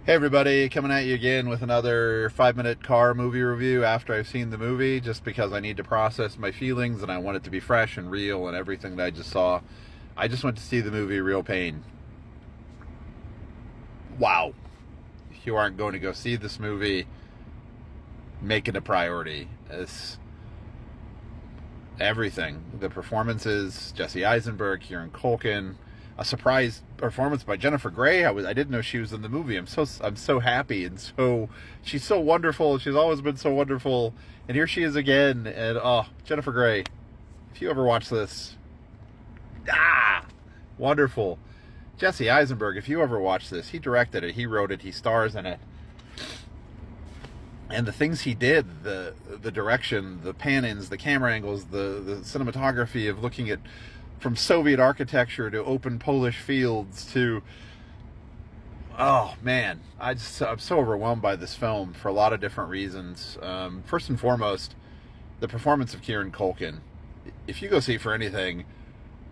Hey everybody, coming at you again with another 5-minute car movie review after I've seen the movie, just because I need to process my feelings and I want it to be fresh and real and everything that I just saw. I just went to see the movie Real Pain. Wow. If you aren't going to go see this movie, make it a priority. It's everything. The performances, Jesse Eisenberg, Kieran Culkin, a surprise performance by Jennifer Grey. I didn't know she was in the movie. I'm so happy, and she's so wonderful. She's always been so wonderful, and here she is again. And Jennifer Grey, if you ever watch this, wonderful. Jesse Eisenberg, if you ever watch this, he directed it, he wrote it, he stars in it. And the things he did, the direction, the pan-ins, the camera angles, the cinematography of looking at from Soviet architecture to open Polish fields to, oh man, I'm so overwhelmed by this film for a lot of different reasons. First and foremost, the performance of Kieran Culkin. If you go see for anything,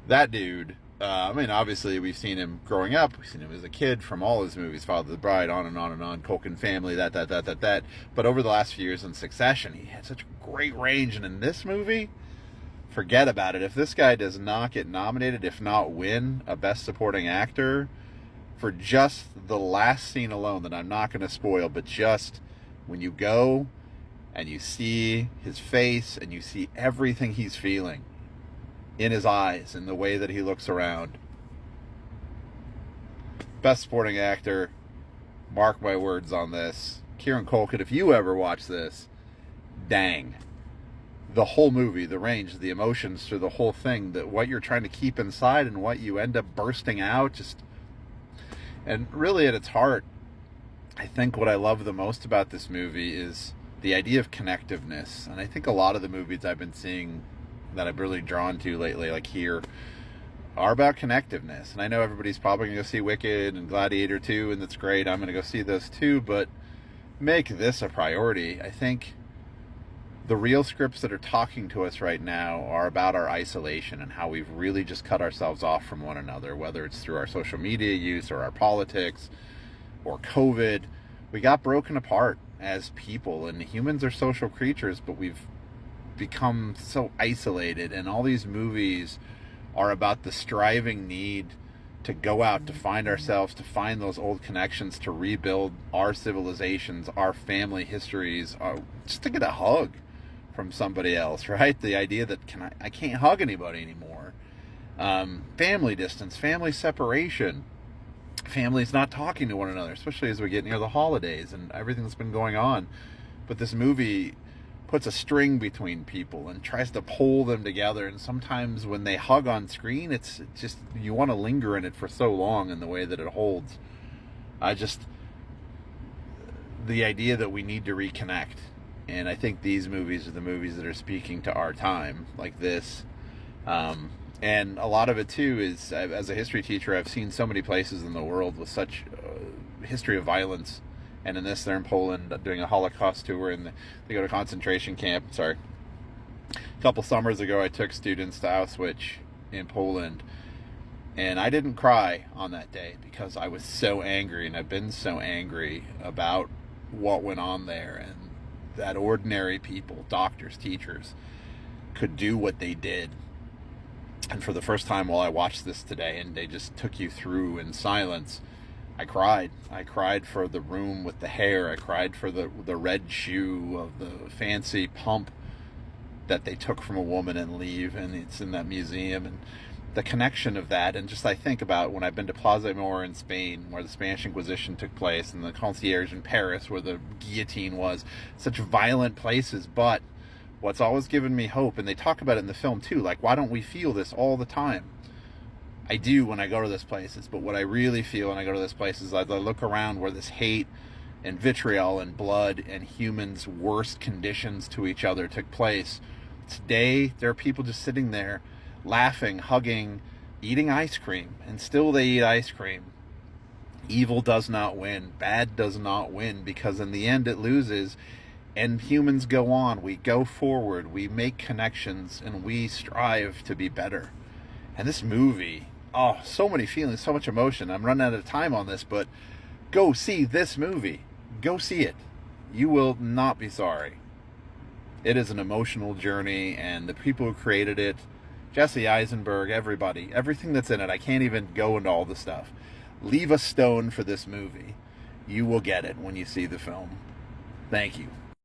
that dude, obviously we've seen him growing up, we've seen him as a kid from all his movies, Father of the Bride, on and on and on, Culkin Family, that. But over the last few years in succession, he had such great range, and in this movie, forget about it. If this guy does not get nominated, if not win a Best Supporting Actor, for just the last scene alone that I'm not going to spoil, but just when you go and you see his face and you see everything he's feeling in his eyes and the way that he looks around. Best Supporting Actor, mark my words on this. Kieran Culkin, if you ever watch this, dang. The whole movie, the range, the emotions through the whole thing, that what you're trying to keep inside and what you end up bursting out, and really at its heart, I think what I love the most about this movie is the idea of connectiveness. And I think a lot of the movies I've been seeing that I've really drawn to lately, like here, are about connectiveness. And I know everybody's probably going to go see Wicked and Gladiator 2, and that's great. I'm going to go see those too, but make this a priority. I think the real scripts that are talking to us right now are about our isolation and how we've really just cut ourselves off from one another, whether it's through our social media use or our politics or COVID. We got broken apart as people, and humans are social creatures, but we've become so isolated, and all these movies are about the striving need to go out, to find ourselves, to find those old connections, to rebuild our civilizations, our family histories, just to get a hug from somebody else, right? The idea that I can't hug anybody anymore. Family distance, family separation, families not talking to one another, especially as we get near the holidays and everything that's been going on. But this movie puts a string between people and tries to pull them together, and sometimes when they hug on screen, it's just, you want to linger in it for so long in the way that it holds. The idea that we need to reconnect. And I think these movies are the movies that are speaking to our time, like this. And a lot of it, too, is, as a history teacher, I've seen so many places in the world with such history of violence. And in this, they're in Poland doing a Holocaust tour, and they go to concentration camp. A couple summers ago, I took students to Auschwitz in Poland. And I didn't cry on that day because I was so angry, and I've been so angry about what went on there, and that ordinary people, doctors, teachers, could do what they did. And for the first time while I watched this today, and they just took you through in silence, I cried. I cried for the room with the hair. I cried for the red shoe of the fancy pump that they took from a woman and leave, and it's in that museum. And the connection of that, and just I think about when I've been to Plaza Mayor in Spain, where the Spanish Inquisition took place, and the Concierge in Paris, where the guillotine was, such violent places. But what's always given me hope, and they talk about it in the film too, like, why don't we feel this all the time? I do when I go to these places, but what I really feel when I go to these places, I look around where this hate and vitriol and blood and humans' worst conditions to each other took place. Today, there are people just sitting there laughing, hugging, eating ice cream, and still they eat ice cream. Evil does not win. Bad does not win, because in the end it loses, and humans go on. We go forward. We make connections, and we strive to be better. And this movie, so many feelings, so much emotion. I'm running out of time on this, but Go see this movie. Go see it. You will not be sorry. It is an emotional journey, and the people who created it, Jesse Eisenberg, everybody, everything that's in it, I can't even go into all the stuff. Leave a stone for this movie. You will get it when you see the film. Thank you.